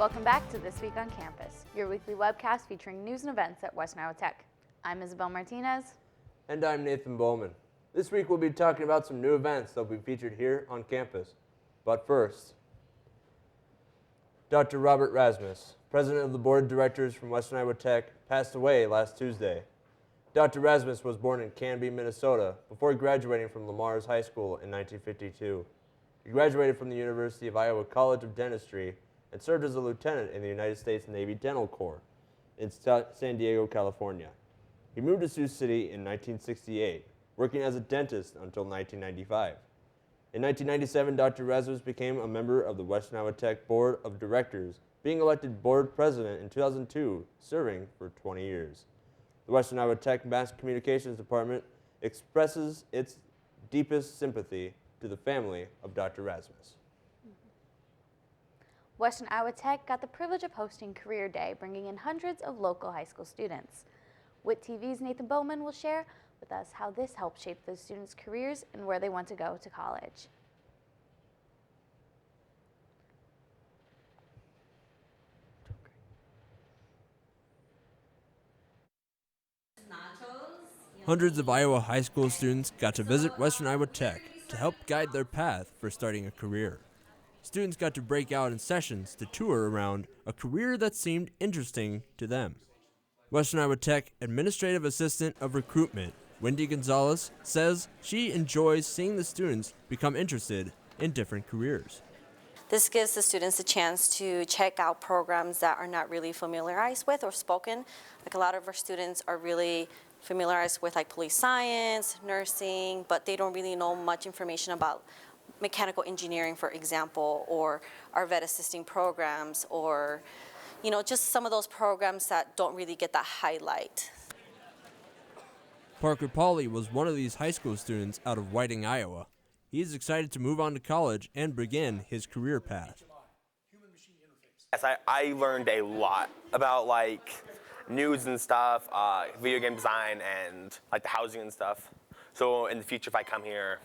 Welcome back to This Week on Campus, your weekly webcast featuring news and events at Western Iowa Tech. I'm Isabel Martinez. And I'm Nathan Bowman. This week we'll be talking about some new events that will be featured here on campus. But first, Dr. Robert Rasmus, president of the board of directors from Western Iowa Tech, passed away last Tuesday. Dr. Rasmus was born in Canby, Minnesota, before graduating from Lamar's High School in 1952. He graduated from the University of Iowa College of Dentistry and served as a lieutenant in the United States Navy Dental Corps in San Diego, California. He moved to Sioux City in 1968, working as a dentist until 1995. In 1997, Dr. Rasmus became a member of the Western Iowa Tech Board of Directors, being elected board president in 2002, serving for 20 years. The Western Iowa Tech Mass Communications Department expresses its deepest sympathy to the family of Dr. Rasmus. Western Iowa Tech got the privilege of hosting Career Day, bringing in hundreds of local high school students. WIT TV's Nathan Bowman will share with us how this helped shape those students' careers and where they want to go to college. Hundreds of Iowa high school students got to visit Western Iowa Tech to help guide their path for starting a career. Students got to break out in sessions to tour around a career that seemed interesting to them. Western Iowa Tech Administrative Assistant of Recruitment, Wendy Gonzalez, says she enjoys seeing the students become interested in different careers. This gives the students a chance to check out programs that are not really familiarized with or spoken. Like a lot of our students are really familiarized with like police science, nursing, but they don't really know much information about mechanical engineering, for example, or our vet assisting programs, or just some of those programs that don't really get that highlight. Parker Paulie was one of these high school students out of Whiting, Iowa. He is excited to move on to college and begin his career path. Yes, I learned a lot about news and stuff, video game design, and the housing and stuff. So in the future, if I come here,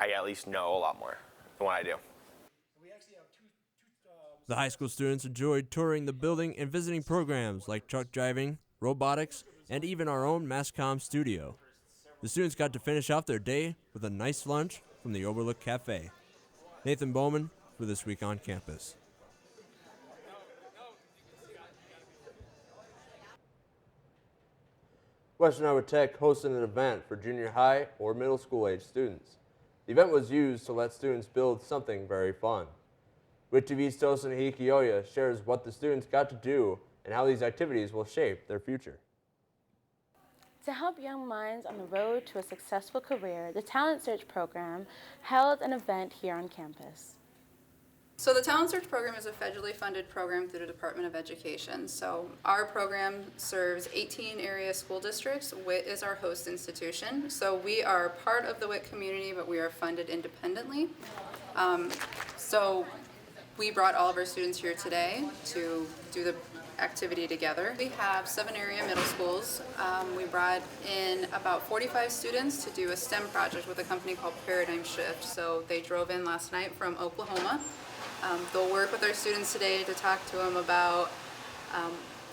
I at least know a lot more than what I do. The high school students enjoyed touring the building and visiting programs like truck driving, robotics, and even our own MassComm studio. The students got to finish off their day with a nice lunch from the Overlook Cafe. Nathan Bowman for This Week on Campus. Western Iowa Tech hosted an event for junior high or middle school age students. The event was used to let students build something very fun. WIT TV's Tosin Hikioya shares what the students got to do and how these activities will shape their future. To help young minds on the road to a successful career, the Talent Search program held an event here on campus. So the Talent Search program is a federally funded program through the Department of Education. So our program serves 18 area school districts. WIT is our host institution. So we are part of the WIT community, but we are funded independently. So we brought all of our students here today to do the activity together. We have 7 area middle schools. We brought in about 45 students to do a STEM project with a company called Paradigm Shift. So they drove in last night from Oklahoma. They'll work with our students today to talk to them about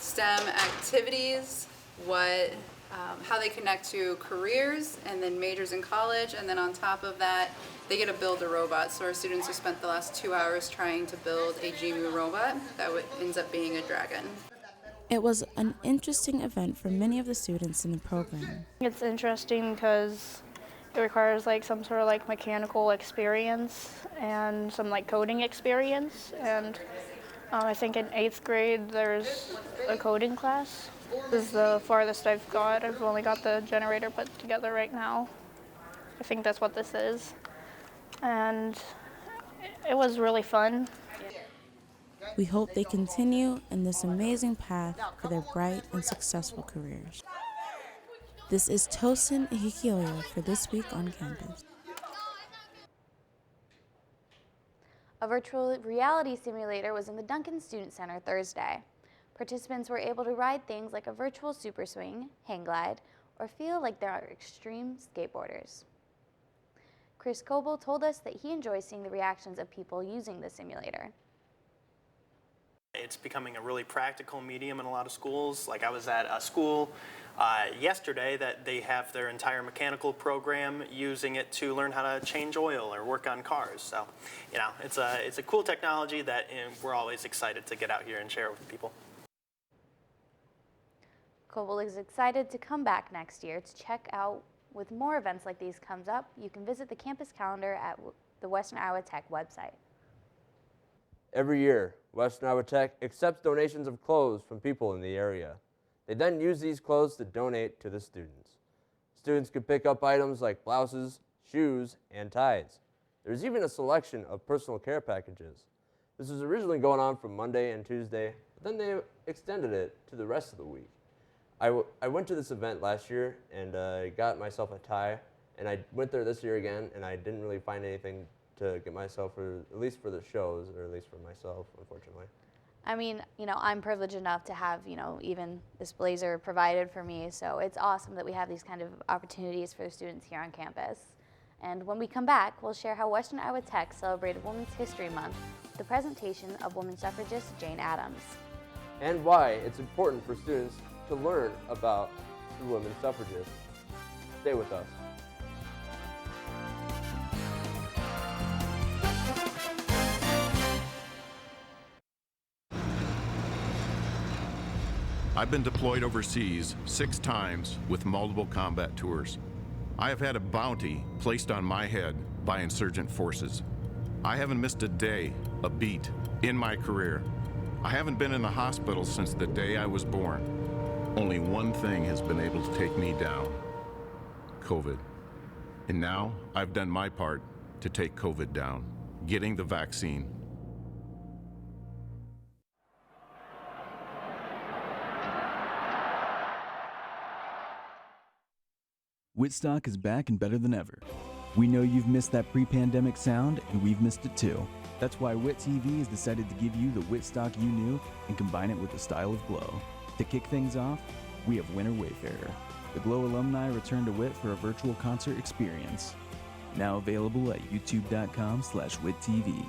STEM activities, how they connect to careers and then majors in college, and then on top of that, they get to build a robot. So our students have spent the last 2 hours trying to build a Jimu robot that ends up being a dragon. It was an interesting event for many of the students in the program. It's interesting because it requires some sort of mechanical experience and some coding experience. And I think in 8th grade there's a coding class. This is the farthest I've got. I've only got the generator put together right now. I think that's what this is. And it was really fun. We hope they continue in this amazing path for their bright and successful careers. This is Tosin Hikioya for This Week on Campus. A virtual reality simulator was in the Duncan Student Center Thursday. Participants were able to ride things like a virtual super swing, hang glide, or feel like they are extreme skateboarders. Chris Coble told us that he enjoys seeing the reactions of people using the simulator. It's becoming a really practical medium in a lot of schools. Like I was at a school yesterday that they have their entire mechanical program using it to learn how to change oil or work on cars. So, you know, it's a cool technology that we're always excited to get out here and share with people. Coble is excited to come back next year to check out with more events like these comes up. You can visit the campus calendar at the Western Iowa Tech website. Every year, Western Iowa Tech accepts donations of clothes from people in the area. They then use these clothes to donate to the students. Students can pick up items like blouses, shoes, and ties. There's even a selection of personal care packages. This was originally going on from Monday and Tuesday, but then they extended it to the rest of the week. I went to this event last year and I got myself a tie, and I went there this year again, and I didn't really find anything to get myself, at least for the shows, or at least for myself, unfortunately. I mean, you know, I'm privileged enough to have, you know, even this blazer provided for me, so it's awesome that we have these kind of opportunities for the students here on campus. And when we come back, we'll share how Western Iowa Tech celebrated Women's History Month with the presentation of woman suffragist Jane Addams. And why it's important for students to learn about the women suffragists. Stay with us. I've been deployed overseas 6 times with multiple combat tours. I have had a bounty placed on my head by insurgent forces. I haven't missed a day, a beat, in my career. I haven't been in the hospital since the day I was born. Only one thing has been able to take me down: COVID. And now I've done my part to take COVID down, getting the vaccine. Whitstock is back and better than ever. We know you've missed that pre-pandemic sound, and we've missed it too. That's why WIT TV has decided to give you the Whitstock you knew and combine it with the style of Glow. To kick things off, we have Winter Wayfarer. The Glow alumni return to WIT for a virtual concert experience. Now available at youtube.com/WITTV.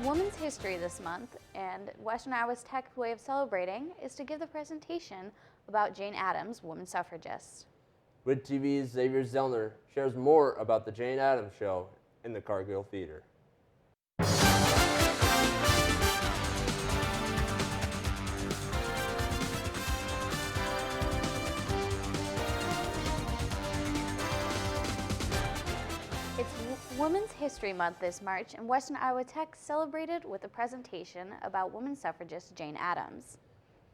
Women's History this month, and Western Iowa's Tech way of celebrating is to give the presentation about Jane Addams, woman suffragist. WIT TV's Xavier Zellner shares more about the Jane Addams show in the Cargill Theater. It's Women's History Month this March, and Western Iowa Tech celebrated with a presentation about woman suffragist Jane Addams.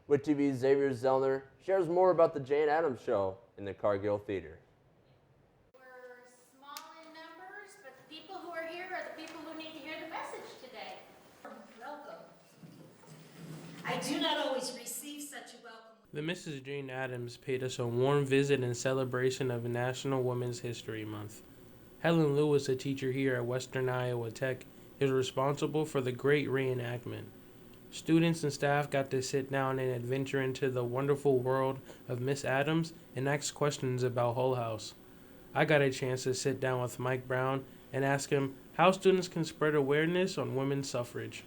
WIT TV's Xavier Zellner shares more about the Jane Addams show in the Cargill Theater. We're small in numbers, but the people who are here are the people who need to hear the message today. Welcome. I do not always receive such a welcome. The Mrs. Jane Addams paid us a warm visit in celebration of National Women's History Month. Helen Lewis, a teacher here at Western Iowa Tech, is responsible for the great reenactment. Students and staff got to sit down and adventure into the wonderful world of Miss Addams and ask questions about Hull House. I got a chance to sit down with Mike Brown and ask him how students can spread awareness on women's suffrage.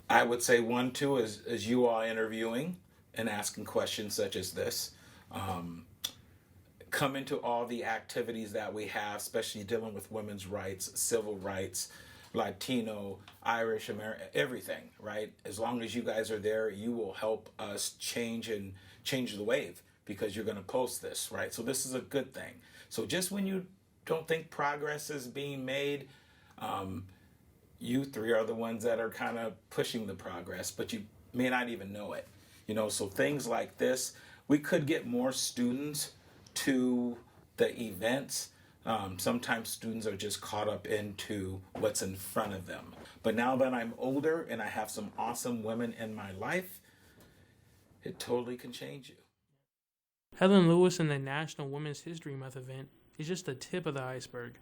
I would say one, too, is you all interviewing and asking questions such as this. Come into all the activities that we have, especially dealing with women's rights, civil rights, Latino, Irish, American, everything, right? As long as you guys are there, you will help us change the wave, because you're going to post this, right? So this is a good thing. So just when you don't think progress is being made, you three are the ones that are kind of pushing the progress, but you may not even know it. You know, so things like this, we could get more students to the events. Sometimes students are just caught up into what's in front of them. But now that I'm older and I have some awesome women in my life, it totally can change you. Helen Lewis and the National Women's History Month event is just the tip of the iceberg.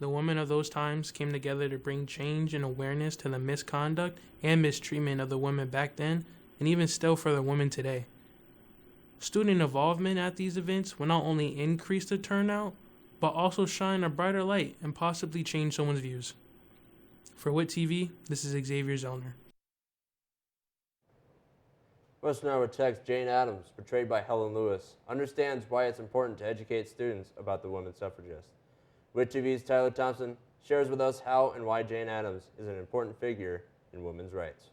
The women of those times came together to bring change and awareness to the misconduct and mistreatment of the women back then, and even still for the women today. Student involvement at these events will not only increase the turnout, but also shine a brighter light and possibly change someone's views. For WIT TV, this is Xavier Zellner. Western Iowa Tech's Jane Addams, portrayed by Helen Lewis, understands why it's important to educate students about the women suffragists. WIT TV's Tyler Thompson shares with us how and why Jane Addams is an important figure in women's rights.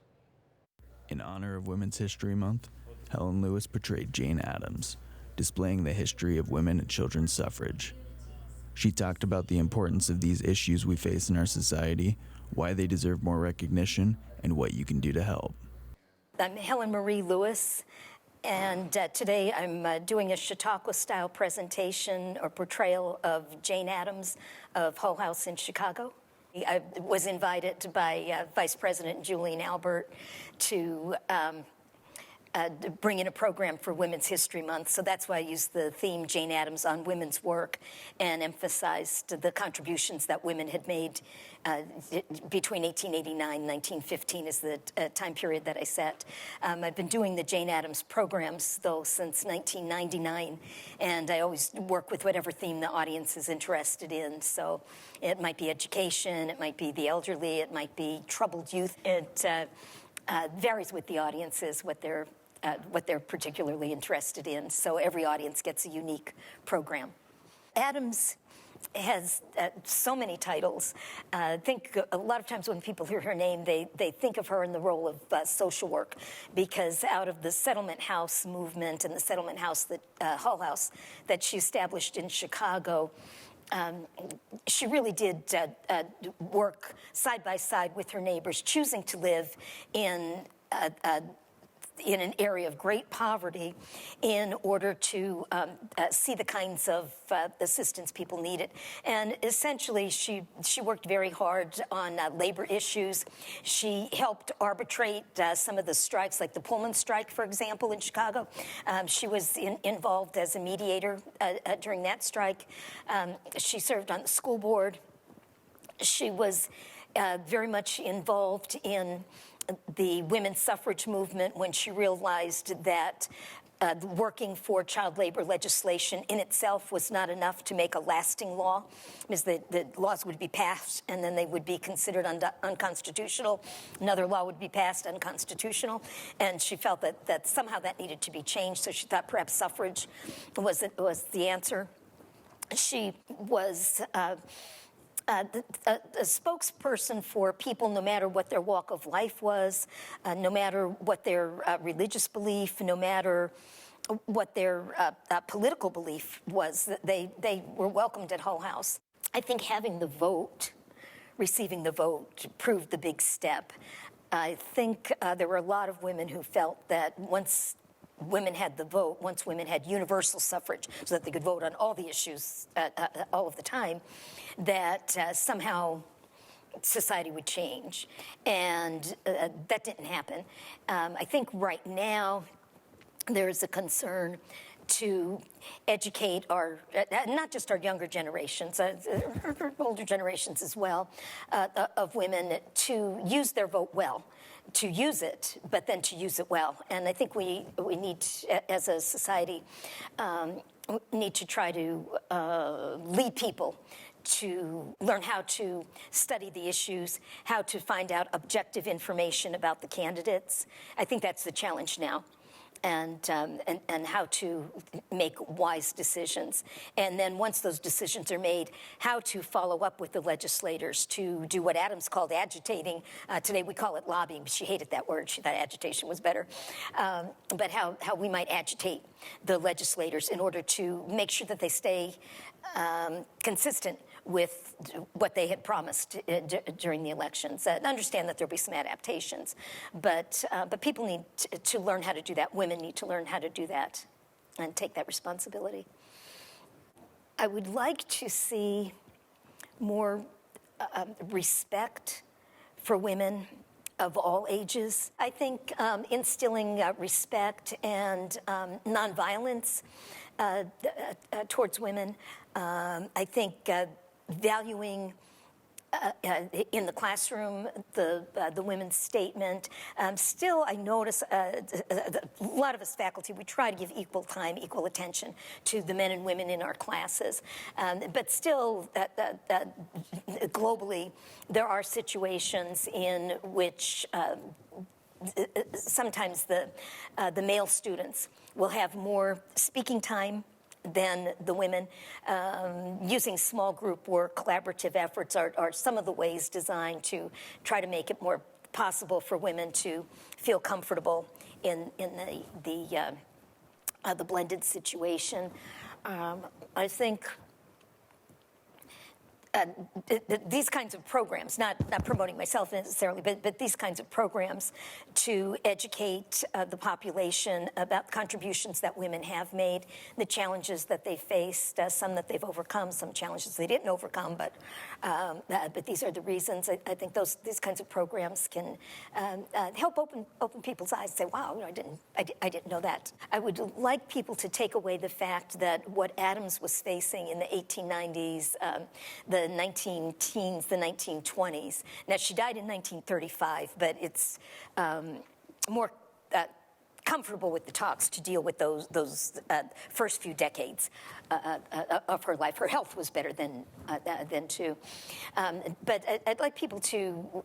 In honor of Women's History Month, Helen Lewis portrayed Jane Addams, displaying the history of women and children's suffrage. She talked about the importance of these issues we face in our society, why they deserve more recognition, and what you can do to help. I'm Helen Marie Lewis, and today I'm doing a Chautauqua-style presentation or portrayal of Jane Addams of Hull House in Chicago. I was invited by Vice President Julian Albert to bring in a program for Women's History Month, so that's why I used the theme Jane Addams on women's work and emphasized the contributions that women had made between 1889 and 1915 is the time period that I set. I've been doing the Jane Addams programs, though, since 1999, and I always work with whatever theme the audience is interested in. So it might be education, it might be the elderly, it might be troubled youth. It varies with the audiences, what they're particularly interested in. So every audience gets a unique program. Addams has so many titles. I think a lot of times when people hear her name, they think of her in the role of social work, because out of the settlement house movement and the settlement house, Hull House, that she established in Chicago, she really did work side by side with her neighbors, choosing to live in an area of great poverty in order to see the kinds of assistance people needed. And essentially, she worked very hard on labor issues. She helped arbitrate some of the strikes, like the Pullman strike, for example, in Chicago. She was involved as a mediator during that strike. She served on the school board. She was very much involved in the women's suffrage movement when she realized that working for child labor legislation in itself was not enough to make a lasting law, because the laws would be passed and then they would be considered unconstitutional. Another law would be passed unconstitutional, and she felt that somehow that needed to be changed, so she thought perhaps suffrage was the answer. She was a spokesperson for people, no matter what their walk of life was, no matter what their religious belief, no matter what their political belief was. They were welcomed at Hull House. I think having the vote, receiving the vote, proved the big step. I think there were a lot of women who felt that once women had the vote, once women had universal suffrage so that they could vote on all the issues all of the time, that somehow society would change. And that didn't happen. I think right now there's a concern to educate our, not just our younger generations, older generations as well, of women to use their vote well. To use it, but then to use it well. And I think we need, as a society, need to try to lead people to learn how to study the issues, how to find out objective information about the candidates. I think that's the challenge now. And how to make wise decisions. And then once those decisions are made, how to follow up with the legislators to do what Addams called agitating. Today we call it lobbying, but she hated that word. She thought agitation was better. But how we might agitate the legislators in order to make sure that they stay consistent with what they had promised during the elections. Understand that there'll be some adaptations, but people need to learn how to do that. Women need to learn how to do that and take that responsibility. I would like to see more respect for women of all ages. I think instilling respect and nonviolence towards women. I think valuing in the classroom, the women's statement. Still, I notice a lot of us faculty, we try to give equal time, equal attention to the men and women in our classes. But still, globally, there are situations in which sometimes the male students will have more speaking time than the women. Using small group work, collaborative efforts are some of the ways designed to try to make it more possible for women to feel comfortable in the blended situation. I think these kinds of programs, not promoting myself necessarily, but these kinds of programs to educate the population about the contributions that women have made, the challenges that they faced, some that they've overcome, some challenges they didn't overcome, but these are the reasons. I think these kinds of programs can help open people's eyes and say, wow, I didn't know that. I would like people to take away the fact that what Adams was facing in the 1890s, the 19-teens, the 1920s. Now, she died in 1935, but it's more comfortable with the talks to deal with those first few decades of her life. Her health was better then too. But I'd like people to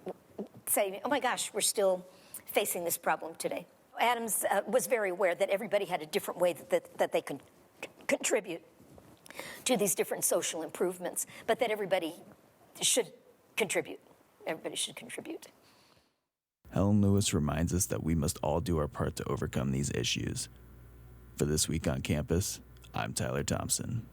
say, oh my gosh, we're still facing this problem today. Adams was very aware that everybody had a different way that they can contribute to these different social improvements, but that everybody should contribute. Everybody should contribute. Helen Lewis reminds us that we must all do our part to overcome these issues. For This Week on Campus, I'm Tyler Thompson.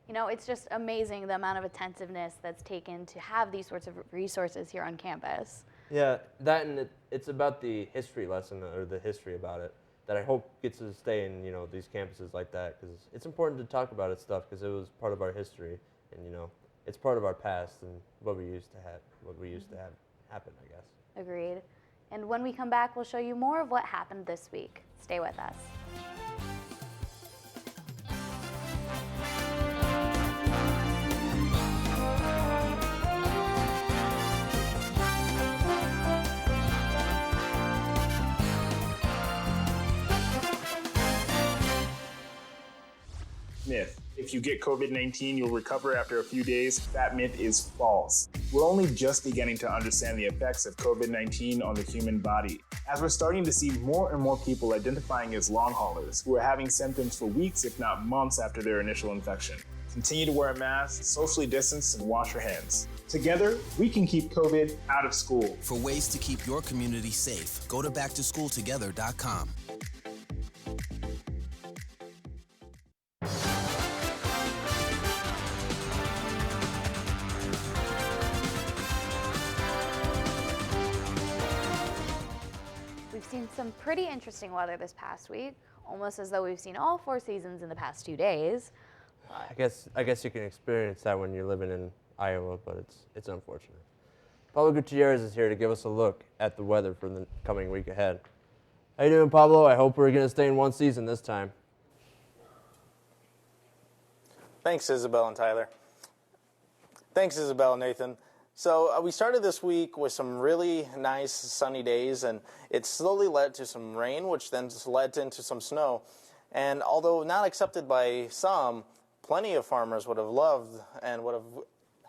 You know, it's just amazing the amount of attentiveness that's taken to have these sorts of resources here on campus. Yeah, that and it's about the history lesson, or the history about it, that I hope gets to stay in, these campuses like that, because it's important to talk about it stuff, because it was part of our history, and it's part of our past and what we used to have happen, I guess. Agreed. And when we come back, we'll show you more of what happened this week. Stay with us. Myth. If you get COVID-19, you'll recover after a few days. That myth is false. We're only just beginning to understand the effects of COVID-19 on the human body, as we're starting to see more and more people identifying as long haulers who are having symptoms for weeks, if not months, after their initial infection. Continue to wear a mask, socially distance, and wash your hands. Together, we can keep COVID out of school. For ways to keep your community safe, go to backtoschooltogether.com. We've seen some pretty interesting weather this past week, almost as though we've seen all 4 seasons in the past 2 days. I guess you can experience that when you're living in Iowa, but it's unfortunate. Pablo Gutierrez is here to give us a look at the weather for the coming week ahead. How you doing, Pablo? I hope we're going to stay in one season this time. Thanks, Isabel and Tyler. Thanks, Isabel and Nathan. So we started this week with some really nice sunny days, and it slowly led to some rain, which then led into some snow. And although not accepted by some, plenty of farmers would have loved and would have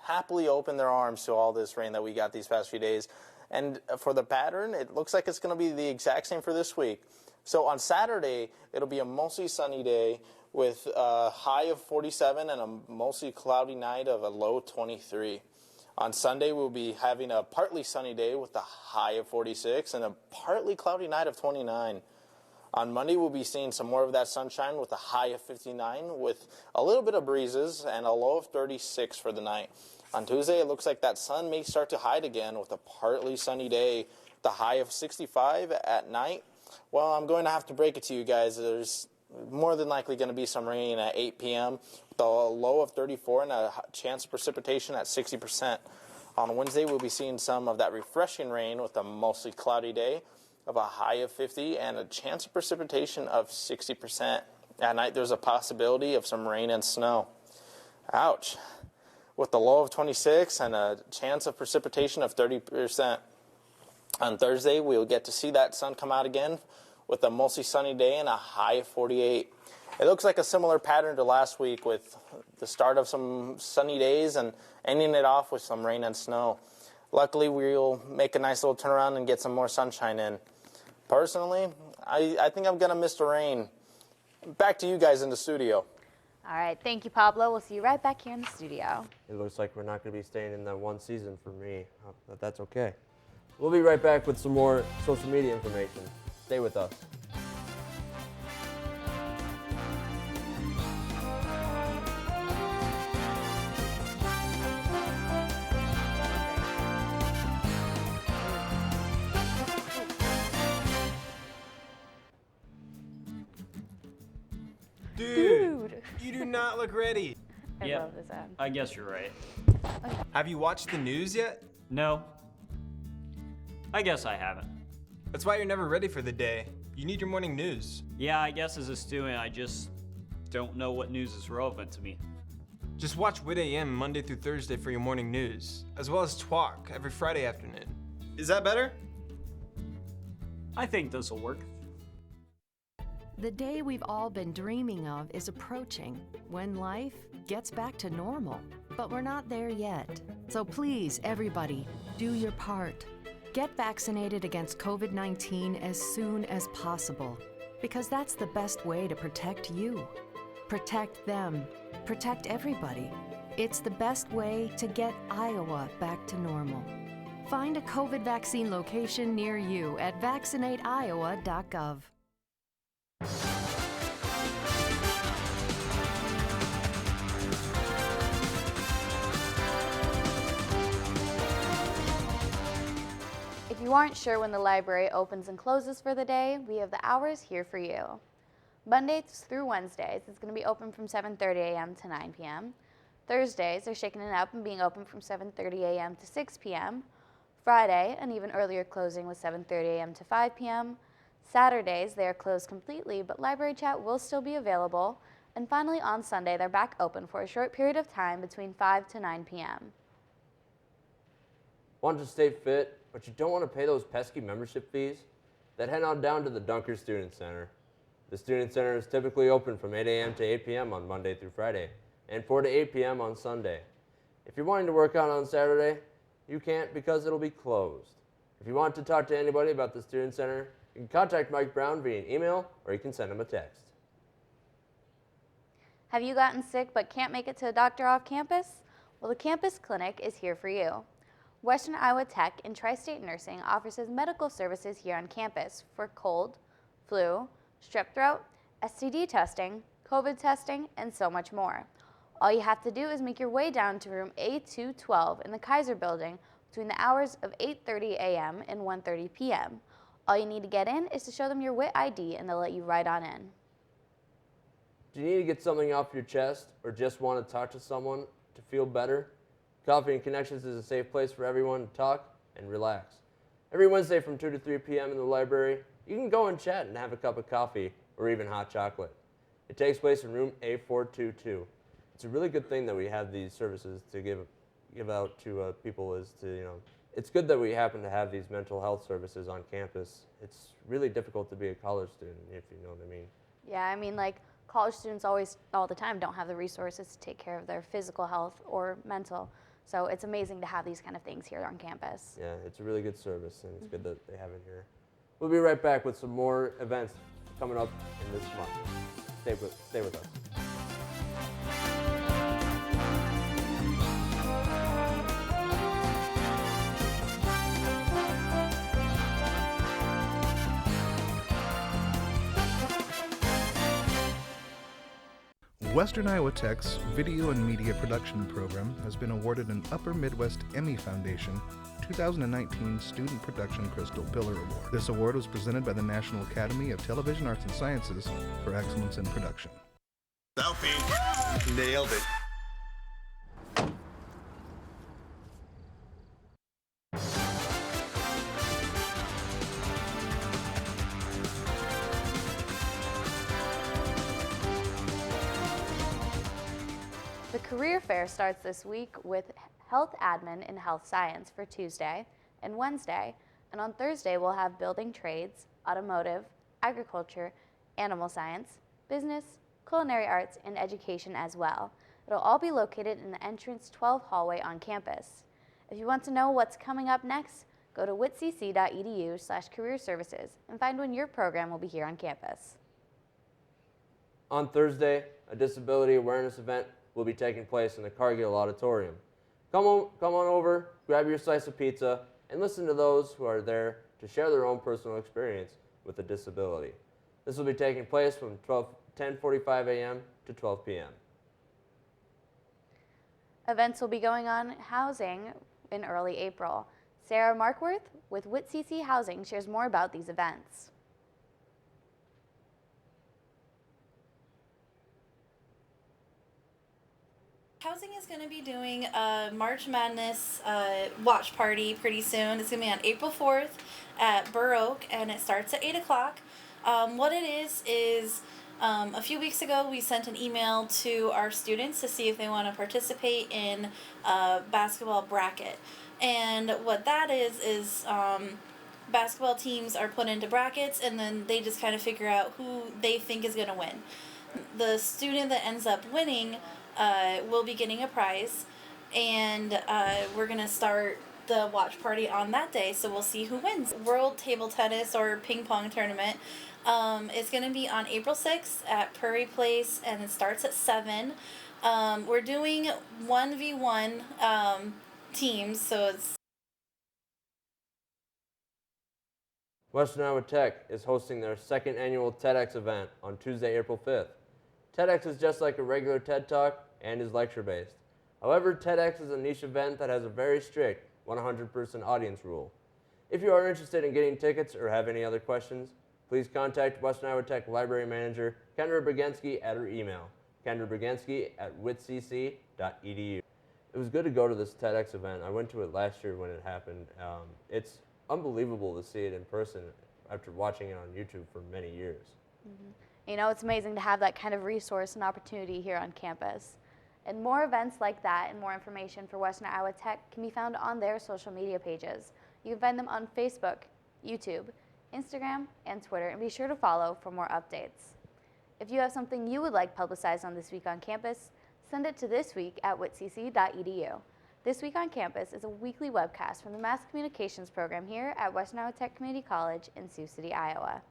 happily opened their arms to all this rain that we got these past few days. And for the pattern, it looks like it's going to be the exact same for this week. So on Saturday, it'll be a mostly sunny day with a high of 47 and a mostly cloudy night of a low 23. On Sunday, we'll be having a partly sunny day with a high of 46 and a partly cloudy night of 29. On Monday, we'll be seeing some more of that sunshine with a high of 59 with a little bit of breezes and a low of 36 for the night. On Tuesday, it looks like that sun may start to hide again with a partly sunny day, the high of 65 at night. Well, I'm going to have to break it to you guys. There's more than likely going to be some rain at 8 p.m. with a low of 34 and a chance of precipitation at 60%. On Wednesday, we'll be seeing some of that refreshing rain with a mostly cloudy day of a high of 50 and a chance of precipitation of 60%. At night, there's a possibility of some rain and snow. Ouch. With a low of 26 and a chance of precipitation of 30%. On Thursday, we will get to see that sun come out again with a mostly sunny day and a high of 48. It looks like a similar pattern to last week with the start of some sunny days and ending it off with some rain and snow. Luckily, we'll make a nice little turnaround and get some more sunshine in. Personally, I think I'm going to miss the rain. Back to you guys in the studio. All right, thank you, Pablo. We'll see you right back here in the studio. It looks like we're not going to be staying in that one season for me, but that's okay. We'll be right back with some more social media information. Stay with us. Dude, you do not look ready. I love this ad. I guess you're right. Have you watched the news yet? No. I guess I haven't. That's why you're never ready for the day. You need your morning news. Yeah, I guess as a student, I just don't know what news is relevant to me. Just watch WIT AM Monday through Thursday for your morning news, as well as Twalk every Friday afternoon. Is that better? I think this will work. The day we've all been dreaming of is approaching, when life gets back to normal. But we're not there yet. So please, everybody, do your part. Get vaccinated against COVID-19 as soon as possible, because that's the best way to protect you. Protect them. Protect everybody. It's the best way to get Iowa back to normal. Find a COVID vaccine location near you at vaccinateiowa.gov. If you aren't sure when the library opens and closes for the day, we have the hours here for you. Mondays through Wednesdays, it's going to be open from 7:30 a.m. to 9 p.m. Thursdays, they're shaking it up and being open from 7:30 a.m. to 6 p.m. Friday, an even earlier closing with 7:30 a.m. to 5 p.m. Saturdays, they are closed completely, but library chat will still be available. And finally, on Sunday, they're back open for a short period of time between 5 to 9 p.m. Want to stay fit, but you don't want to pay those pesky membership fees? Then head on down to the Dunker Student Center. The Student Center is typically open from 8 a.m. to 8 p.m. on Monday through Friday, and 4 to 8 p.m. on Sunday. If you're wanting to work out on Saturday, you can't because it'll be closed. If you want to talk to anybody about the Student Center, you can contact Mike Brown via an email, or you can send him a text. Have you gotten sick but can't make it to a doctor off campus? Well, the campus clinic is here for you. Western Iowa Tech and Tri-State Nursing offers medical services here on campus for cold, flu, strep throat, STD testing, COVID testing, and so much more. All you have to do is make your way down to room A212 in the Kaiser building between the hours of 8:30 a.m. and 1:30 p.m. All you need to get in is to show them your WIT ID and they'll let you right on in. Do you need to get something off your chest or just want to talk to someone to feel better? Coffee and Connections is a safe place for everyone to talk and relax. Every Wednesday from 2 to 3 p.m. in the library, you can go and chat and have a cup of coffee or even hot chocolate. It takes place in room A422. It's a really good thing that we have these services to give out to people it's good that we happen to have these mental health services on campus. It's really difficult to be a college student, if you know what I mean. Yeah, I mean, like, college students all the time don't have the resources to take care of their physical health or mental. So it's amazing to have these kind of things here on campus. Yeah, it's a really good service, and it's good that they have it here. We'll be right back with some more events coming up in this month. Stay with us. Western Iowa Tech's Video and Media Production Program has been awarded an Upper Midwest Emmy Foundation 2019 Student Production Crystal Pillar Award. This award was presented by the National Academy of Television Arts and Sciences for excellence in production. Selfie. Nailed it. The Career career fair starts this week with health admin and health science for Tuesday and Wednesday, and on Thursday we'll have building trades, automotive, agriculture, animal science, business, culinary arts, and education as well. It'll all be located in the entrance 12 hallway on campus. If you want to know what's coming up next, go to whitcc.edu/career services and find when your program will be here on campus. On Thursday, a disability awareness event will be taking place in the Cargill Auditorium. Come on over, grab your slice of pizza, and listen to those who are there to share their own personal experience with a disability. This will be taking place from 10:45 a.m. to 12 p.m. Events will be going on housing in early April. Sarah Markworth with WITCC Housing shares more about these events. Housing is going to be doing a March Madness watch party pretty soon. It's going to be on April 4th at Burr Oak, and it starts at 8 o'clock. What it is a few weeks ago we sent an email to our students to see if they want to participate in a basketball bracket. And what that is basketball teams are put into brackets, and then they just kind of figure out who they think is going to win. The student that ends up winning will be getting a prize, and we're going to start the watch party on that day, so we'll see who wins. World Table Tennis or Ping Pong Tournament is going to be on April 6th at Prairie Place, and it starts at 7. We're doing 1v1 teams, so it's... Western Iowa Tech is hosting their second annual TEDx event on Tuesday, April 5th. TEDx is just like a regular TED Talk and is lecture-based. However, TEDx is a niche event that has a very strict 100-person audience rule. If you are interested in getting tickets or have any other questions, please contact Western Iowa Tech Library Manager Kendra Bragensky at her email, kendrabragensky@whitcc.edu. It was good to go to this TEDx event. I went to it last year when it happened. It's unbelievable to see it in person after watching it on YouTube for many years. Mm-hmm. You know, it's amazing to have that kind of resource and opportunity here on campus. And more events like that and more information for Western Iowa Tech can be found on their social media pages. You can find them on Facebook, YouTube, Instagram, and Twitter, and be sure to follow for more updates. If you have something you would like publicized on This Week on Campus, send it to thisweek@whitcc.edu. This Week on Campus is a weekly webcast from the Mass Communications program here at Western Iowa Tech Community College in Sioux City, Iowa.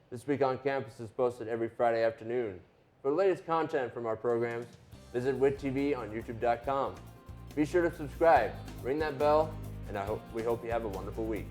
This Week on Campus is posted every Friday afternoon. For the latest content from our programs, visit WITTV on YouTube.com. Be sure to subscribe, ring that bell, and we hope you have a wonderful week.